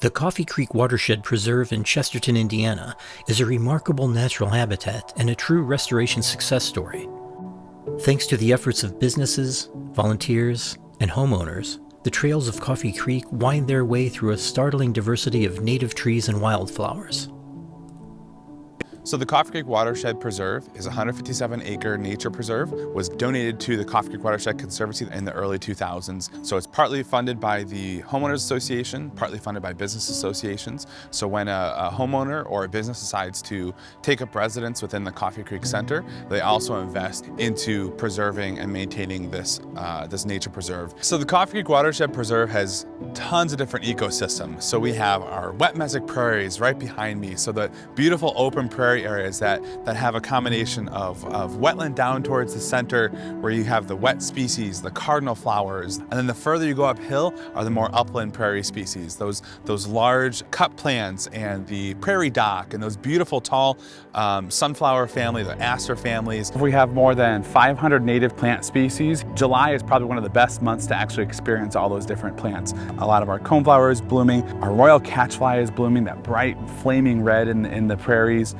The Coffee Creek Watershed Preserve in Chesterton, Indiana, is a remarkable natural habitat and a true restoration success story. Thanks to the efforts of businesses, volunteers, and homeowners, the trails of Coffee Creek wind their way through a startling diversity of native trees and wildflowers. So the Coffee Creek Watershed Preserve is a 157-acre nature preserve, was donated to the Coffee Creek Watershed Conservancy in the early 2000s. So it's partly funded by the Homeowners Association, partly funded by business associations. So when a homeowner or a business decides to take up residence within the Coffee Creek Center, they also invest into preserving and maintaining this nature preserve. So the Coffee Creek Watershed Preserve has tons of different ecosystems. So we have our wet majestic prairies right behind me. So the beautiful open prairie areas that have a combination of wetland down towards the center, where you have the wet species, the cardinal flowers, and then the further you go uphill are the more upland prairie species, those large cut plants and the prairie dock and those beautiful tall sunflower family, the aster families. We have more than 500 native plant species. July is probably one of the best months to actually experience all those different plants. A lot of our coneflower is blooming, our royal catchfly is blooming, that bright flaming red in the prairies.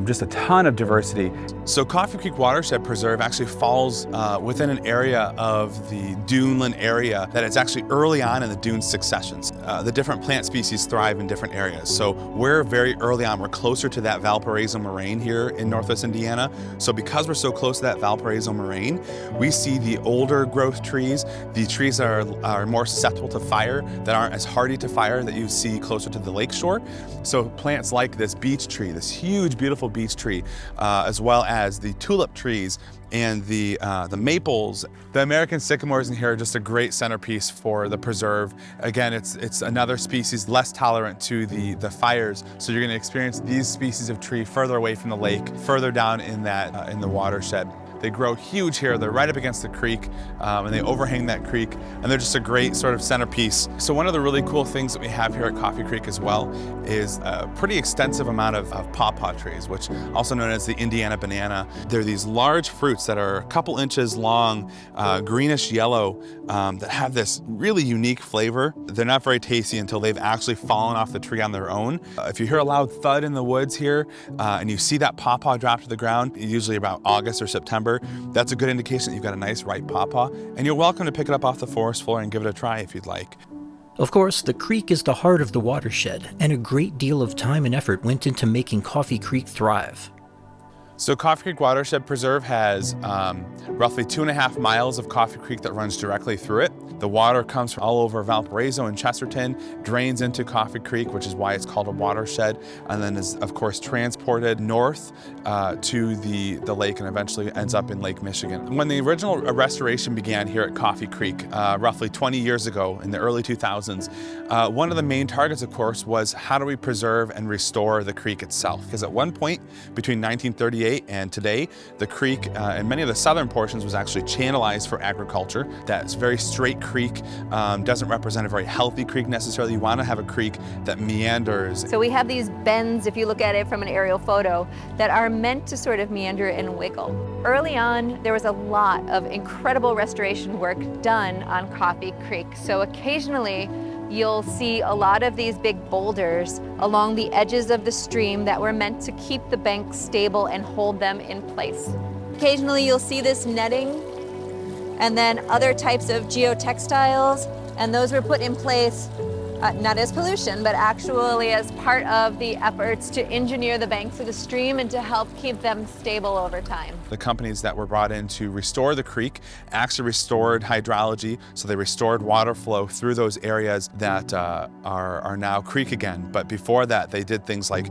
Just a ton of diversity. So Coffee Creek Watershed Preserve actually falls within an area of the duneland area that is actually early on in the dune successions. The different plant species thrive in different areas. So we're very early on, we're closer to that Valparaiso moraine here in Northwest Indiana. So because we're so close to that Valparaiso moraine, we see the older growth trees, the trees that are more susceptible to fire, that aren't as hardy to fire that you see closer to the lakeshore. So plants like this beech tree, this huge, beautiful beech tree, as well as the tulip trees and the maples. The American sycamores in here are just a great centerpiece for the preserve. Again, it's another species less tolerant to the fires, so you're going to experience these species of tree further away from the lake, further down in the watershed. They grow huge here. They're right up against the creek, and they overhang that creek, and they're just a great sort of centerpiece. So one of the really cool things that we have here at Coffee Creek as well is a pretty extensive amount of pawpaw trees, which also known as the Indiana banana. They're these large fruits that are a couple inches long, greenish yellow, that have this really unique flavor. They're not very tasty until they've actually fallen off the tree on their own. If you hear a loud thud in the woods here, and you see that pawpaw drop to the ground, usually about August or September, that's a good indication that you've got a nice ripe pawpaw, and you're welcome to pick it up off the forest floor and give it a try if you'd like. Of course, the creek is the heart of the watershed, and a great deal of time and effort went into making Coffee Creek thrive. So Coffee Creek Watershed Preserve has roughly 2.5 miles of Coffee Creek that runs directly through it. The water comes from all over Valparaiso and Chesterton, drains into Coffee Creek, which is why it's called a watershed, and then is of course transported north to the lake and eventually ends up in Lake Michigan. When the original restoration began here at Coffee Creek, roughly 20 years ago in the early 2000s, one of the main targets, of course, was how do we preserve and restore the creek itself? Because at one point between 1938 and today, the creek and many of the southern portions was actually channelized for agriculture. That's very straight creek, doesn't represent a very healthy creek necessarily. You want to have a creek that meanders. So we have these bends, if you look at it from an aerial photo, that are meant to sort of meander and wiggle. Early on, there was a lot of incredible restoration work done on Coffee Creek. So occasionally, you'll see a lot of these big boulders along the edges of the stream that were meant to keep the banks stable and hold them in place. Occasionally you'll see this netting and then other types of geotextiles, and those were put in place not as pollution, but actually as part of the efforts to engineer the banks of the stream and to help keep them stable over time. The companies that were brought in to restore the creek actually restored hydrology, so they restored water flow through those areas that are now creek again. But before that, they did things like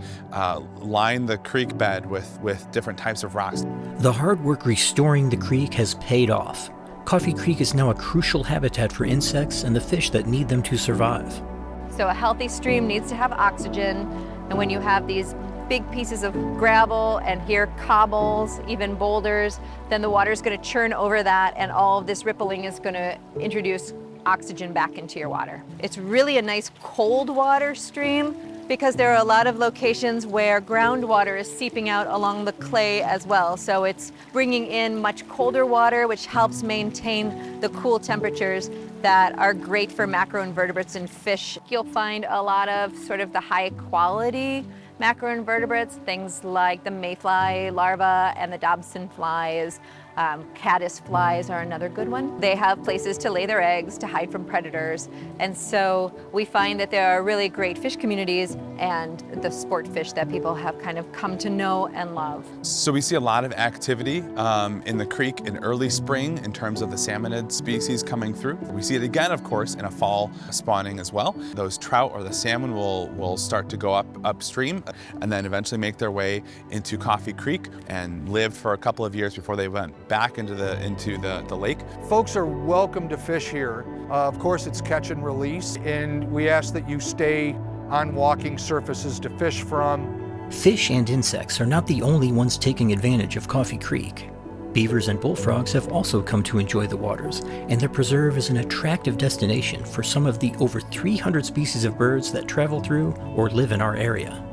line the creek bed with different types of rocks. The hard work restoring the creek has paid off. Coffee Creek is now a crucial habitat for insects and the fish that need them to survive. So a healthy stream needs to have oxygen, and when you have these big pieces of gravel and here cobbles, even boulders, then the water is going to churn over that, and all of this rippling is going to introduce oxygen back into your water. It's really a nice cold water stream, because there are a lot of locations where groundwater is seeping out along the clay as well. So it's bringing in much colder water, which helps maintain the cool temperatures that are great for macroinvertebrates and fish. You'll find a lot of sort of the high quality macroinvertebrates, things like the mayfly larva and the Dobson flies. Caddis flies are another good one. They have places to lay their eggs, to hide from predators. And so we find that there are really great fish communities and the sport fish that people have kind of come to know and love. So we see a lot of activity in the creek in early spring in terms of the salmonid species coming through. We see it again, of course, in a fall spawning as well. Those trout or the salmon will start to go upstream and then eventually make their way into Coffee Creek and live for a couple of years before they went back into the lake. Folks are welcome to fish here. Of course, it's catch and release, and we ask that you stay on walking surfaces to fish from. Fish and insects are not the only ones taking advantage of Coffee Creek. Beavers and bullfrogs have also come to enjoy the waters, and the preserve is an attractive destination for some of the over 300 species of birds that travel through or live in our area.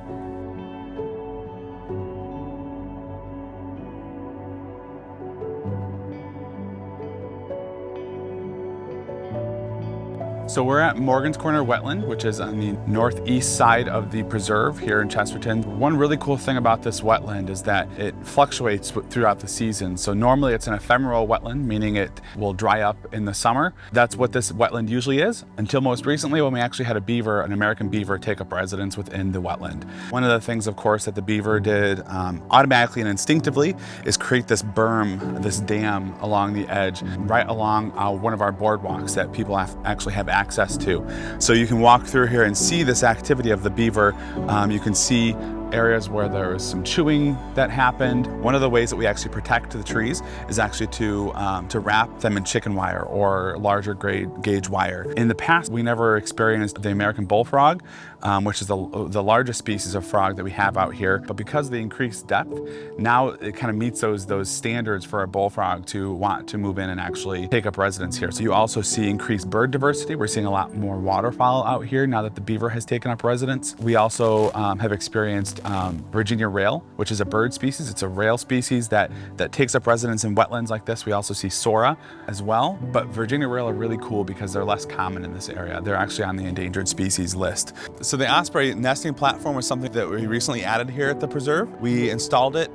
So we're at Morgan's Corner Wetland, which is on the northeast side of the preserve here in Chesterton. One really cool thing about this wetland is that it fluctuates throughout the season. So normally it's an ephemeral wetland, meaning it will dry up in the summer. That's what this wetland usually is, until most recently when we actually had an American beaver, take up residence within the wetland. One of the things, of course, that the beaver did automatically and instinctively is create this berm, this dam along the edge, right along one of our boardwalks that people actually have access to. So you can walk through here and see this activity of the beaver. You can see areas where there was some chewing that happened. One of the ways that we actually protect the trees is actually to wrap them in chicken wire or larger gauge wire. In the past, we never experienced the American bullfrog, which is the largest species of frog that we have out here. But because of the increased depth, now it kind of meets those standards for a bullfrog to want to move in and actually take up residence here. So you also see increased bird diversity. We're seeing a lot more waterfowl out here now that the beaver has taken up residence. We also have experienced Virginia rail, which is a bird species. It's a rail species that takes up residence in wetlands like this. We also see sora as well, but Virginia rail are really cool because they're less common in this area. They're actually on the endangered species list. So the osprey nesting platform was something that we recently added here at the preserve. We installed it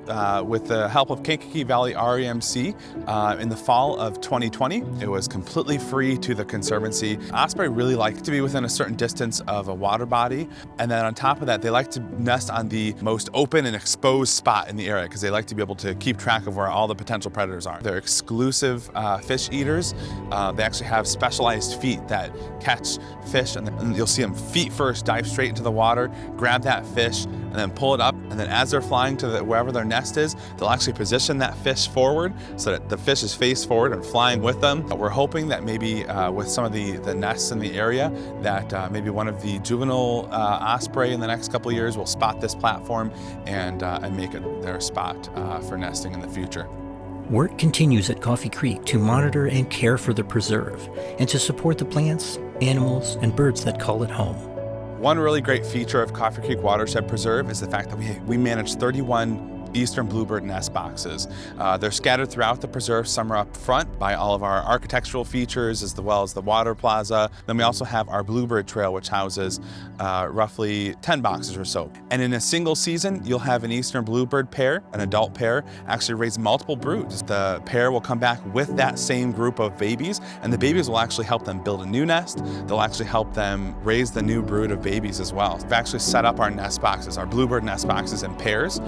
with the help of Kankakee Valley REMC in the fall of 2020. It was completely free to the Conservancy. Osprey really like to be within a certain distance of a water body, and then on top of that, they like to nest on the most open and exposed spot in the area because they like to be able to keep track of where all the potential predators are. They're exclusive fish eaters. They actually have specialized feet that catch fish, and you'll see them feet first dive straight into the water, grab that fish, and then pull it up, and then as they're flying to wherever their nest is, they'll actually position that fish forward so that the fish is face forward and flying with them. We're hoping that maybe with some of the nests in the area that maybe one of the juvenile osprey in the next couple of years will spot this platform and make it their spot for nesting in the future. Work continues at Coffee Creek to monitor and care for the preserve and to support the plants, animals, and birds that call it home. One really great feature of Coffee Creek Watershed Preserve is the fact that we manage 31 eastern bluebird nest boxes. They're scattered throughout the preserve. Some are up front by all of our architectural features as well as the water plaza. Then we also have our bluebird trail, which houses roughly 10 boxes or so. And in a single season, you'll have an eastern bluebird pair, an adult pair, actually raise multiple broods. The pair will come back with that same group of babies, and the babies will actually help them build a new nest. They'll actually help them raise the new brood of babies as well. We've actually set up our nest boxes, our bluebird nest boxes in pairs.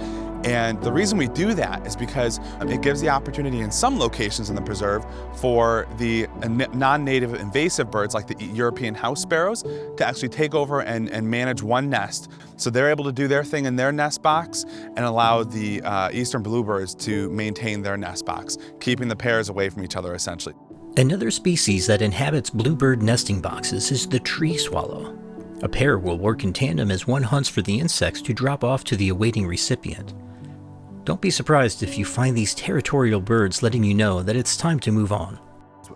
And the reason we do that is because it gives the opportunity in some locations in the preserve for the non-native invasive birds like the European house sparrows to actually take over and manage one nest. So they're able to do their thing in their nest box and allow the eastern bluebirds to maintain their nest box, keeping the pairs away from each other essentially. Another species that inhabits bluebird nesting boxes is the tree swallow. A pair will work in tandem as one hunts for the insects to drop off to the awaiting recipient. Don't be surprised if you find these territorial birds letting you know that it's time to move on.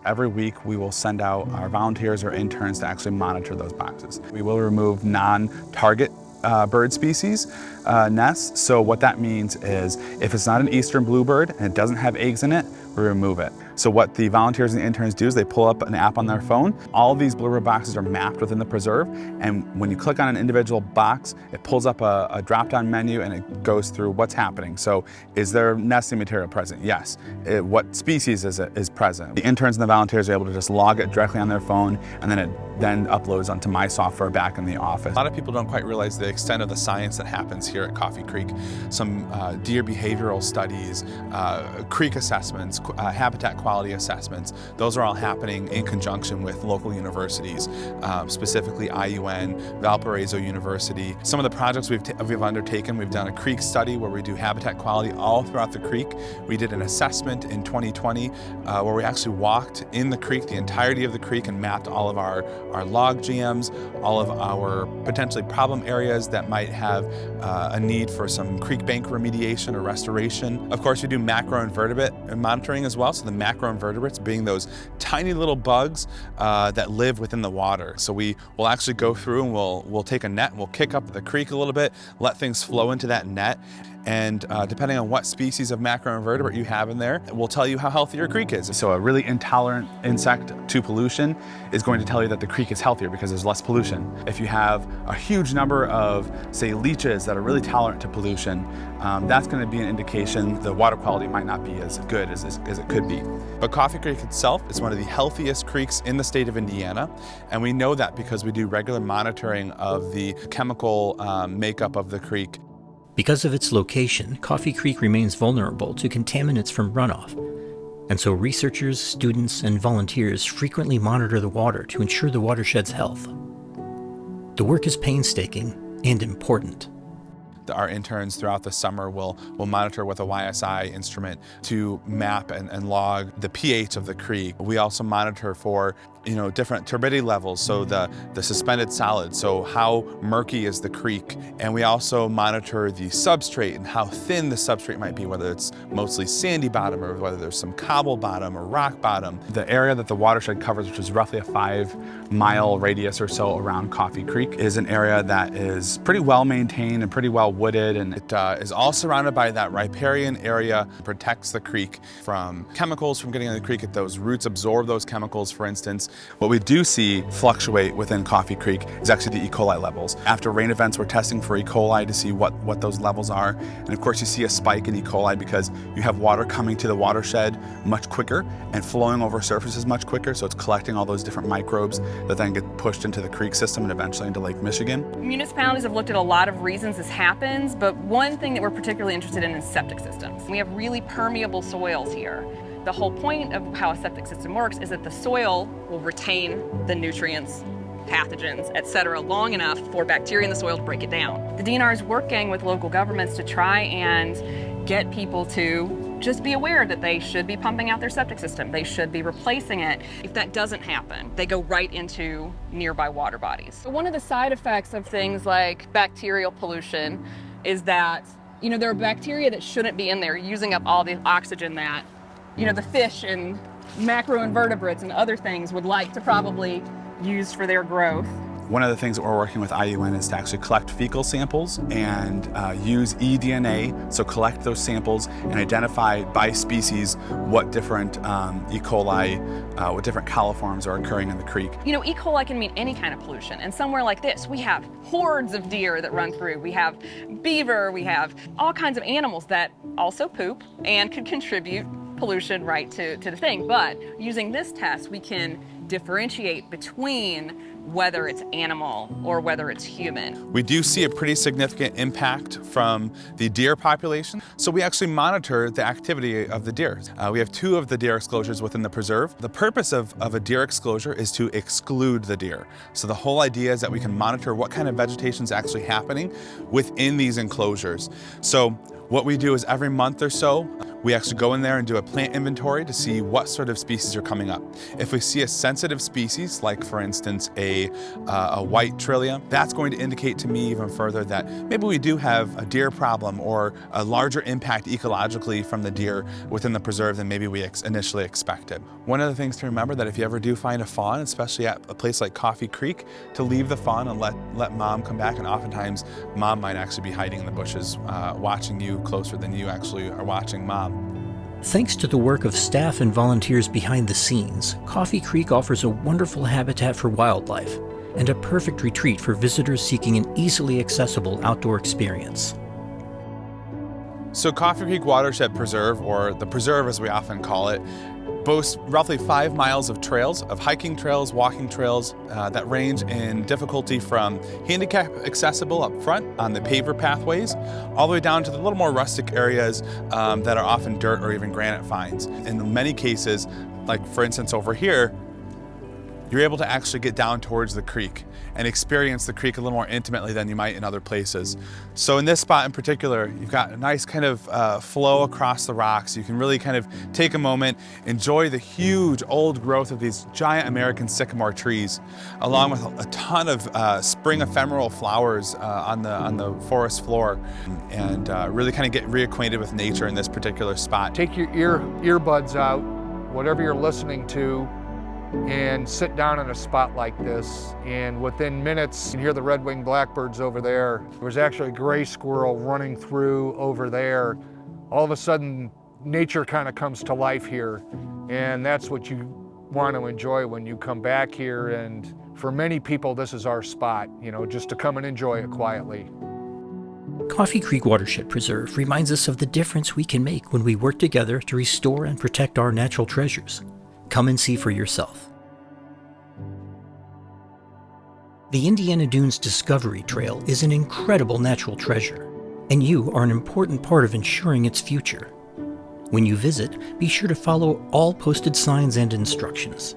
Every week we will send out our volunteers or interns to actually monitor those boxes. We will remove non-target bird species nests. So what that means is if it's not an eastern bluebird and it doesn't have eggs in it, we remove it. So what the volunteers and the interns do is they pull up an app on their phone. All of these bluebird boxes are mapped within the preserve, and when you click on an individual box, it pulls up a drop-down menu and it goes through what's happening. So is there nesting material present? Yes. What species is present? The interns and the volunteers are able to just log it directly on their phone, and then it uploads onto my software back in the office. A lot of people don't quite realize the extent of the science that happens here at Coffee Creek. Some deer behavioral studies, creek assessments, habitat quality assessments, those are all happening in conjunction with local universities, specifically IUN, Valparaiso University. Some of the projects we've undertaken, we've done a creek study where we do habitat quality all throughout the creek. We did an assessment in 2020 where we actually walked in the creek, the entirety of the creek, and mapped all of our log jams, all of our potentially problem areas that might have a need for some creek bank remediation or restoration. Of course, we do macroinvertebrate monitoring as well. So the macroinvertebrates being those tiny little bugs that live within the water. So we will actually go through and we'll take a net and we'll kick up the creek a little bit, let things flow into that net. And depending on what species of macroinvertebrate you have in there, it will tell you how healthy your creek is. So a really intolerant insect to pollution is going to tell you that the creek is healthier because there's less pollution. If you have a huge number of, say, leeches that are really tolerant to pollution, that's going to be an indication the water quality might not be as good as it could be. But Coffee Creek itself is one of the healthiest creeks in the state of Indiana, and we know that because we do regular monitoring of the chemical makeup of the creek. Because of its location, Coffee Creek remains vulnerable to contaminants from runoff, and so researchers, students, and volunteers frequently monitor the water to ensure the watershed's health. The work is painstaking and important. Our interns throughout the summer will monitor with a YSI instrument to map and log the pH of the creek. We also monitor for different turbidity levels, so the suspended solids, so how murky is the creek. And we also monitor the substrate and how thin the substrate might be, whether it's mostly sandy bottom or whether there's some cobble bottom or rock bottom. The area that the watershed covers, which is roughly a 5-mile radius or so around Coffee Creek, is an area that is pretty well maintained and pretty well wooded, and it is all surrounded by that riparian area. Protects the creek from chemicals from getting in the creek. If those roots absorb those chemicals, for instance. What we do see fluctuate within Coffee Creek is actually the E. coli levels. After rain events, we're testing for E. coli to see what those levels are. And of course, you see a spike in E. coli because you have water coming to the watershed much quicker and flowing over surfaces much quicker. So it's collecting all those different microbes that then get pushed into the creek system and eventually into Lake Michigan. Municipalities have looked at a lot of reasons this happens, but one thing that we're particularly interested in is septic systems. We have really permeable soils here. The whole point of how a septic system works is that the soil will retain the nutrients, pathogens, etc. long enough for bacteria in the soil to break it down. The DNR is working with local governments to try and get people to just be aware that they should be pumping out their septic system. They should be replacing it. If that doesn't happen, they go right into nearby water bodies. One of the side effects of things like bacterial pollution is that, there are bacteria that shouldn't be in there using up all the oxygen that the fish and macroinvertebrates and other things would like to probably use for their growth. One of the things that we're working with IUN is to actually collect fecal samples and use eDNA, so collect those samples and identify by species what different E. coli, what different coliforms are occurring in the creek. E. coli can mean any kind of pollution, and somewhere like this, we have hordes of deer that run through, we have beaver, we have all kinds of animals that also poop and could contribute pollution right to the thing. But using this test, we can differentiate between whether it's animal or whether it's human. We do see a pretty significant impact from the deer population, so we actually monitor the activity of the deer. We have 2 of the deer exclosures within the preserve. The purpose of a deer exclosure is to exclude the deer. So the whole idea is that we can monitor what kind of vegetation is actually happening within these enclosures. So What we do is every month or so, we actually go in there and do a plant inventory to see what sort of species are coming up. If we see a sensitive species, like for instance a white trillium, that's going to indicate to me even further that maybe we do have a deer problem or a larger impact ecologically from the deer within the preserve than maybe we initially expected. One of the things to remember that if you ever do find a fawn, especially at a place like Coffee Creek, to leave the fawn and let mom come back, and oftentimes mom might actually be hiding in the bushes, watching you closer than you actually are watching mom. Thanks to the work of staff and volunteers behind the scenes, Coffee Creek offers a wonderful habitat for wildlife and a perfect retreat for visitors seeking an easily accessible outdoor experience. So Coffee Creek Watershed Preserve, or the Preserve as we often call it, boasts roughly 5 miles of trails, of hiking trails, walking trails that range in difficulty from handicap accessible up front on the paver pathways, all the way down to the little more rustic areas that are often dirt or even granite finds. In many cases, like for instance over here, you're able to actually get down towards the creek and experience the creek a little more intimately than you might in other places. So in this spot in particular, you've got a nice kind of flow across the rocks. You can really kind of take a moment, enjoy the huge old growth of these giant American sycamore trees, along with a ton of spring ephemeral flowers on the forest floor, and really kind of get reacquainted with nature in this particular spot. Take your earbuds out, whatever you're listening to, and sit down in a spot like this, and within minutes you can hear the red-winged blackbirds over there. There was actually a gray squirrel running through over there. All of a sudden nature kind of comes to life here, and that's what you want to enjoy when you come back here. And for many people this is our spot, you know, just to come and enjoy it quietly. Coffee Creek Watershed Preserve reminds us of the difference we can make when we work together to restore and protect our natural treasures. Come and see for yourself. The Indiana Dunes Discovery Trail is an incredible natural treasure, and you are an important part of ensuring its future. When you visit, be sure to follow all posted signs and instructions.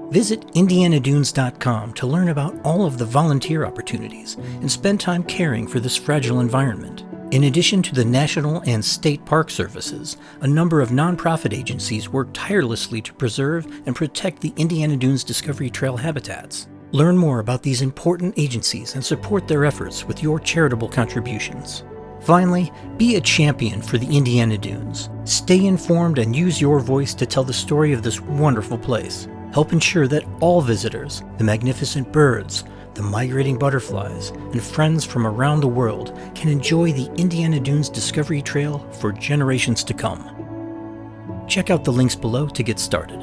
Visit indianadunes.com to learn about all of the volunteer opportunities and spend time caring for this fragile environment. In addition to the national and state park services, a number of nonprofit agencies work tirelessly to preserve and protect the Indiana Dunes Discovery Trail habitats. Learn more about these important agencies and support their efforts with your charitable contributions. Finally, be a champion for the Indiana Dunes. Stay informed and use your voice to tell the story of this wonderful place. Help ensure that all visitors, the magnificent birds, the migrating butterflies, and friends from around the world can enjoy the Indiana Dunes Discovery Trail for generations to come. Check out the links below to get started.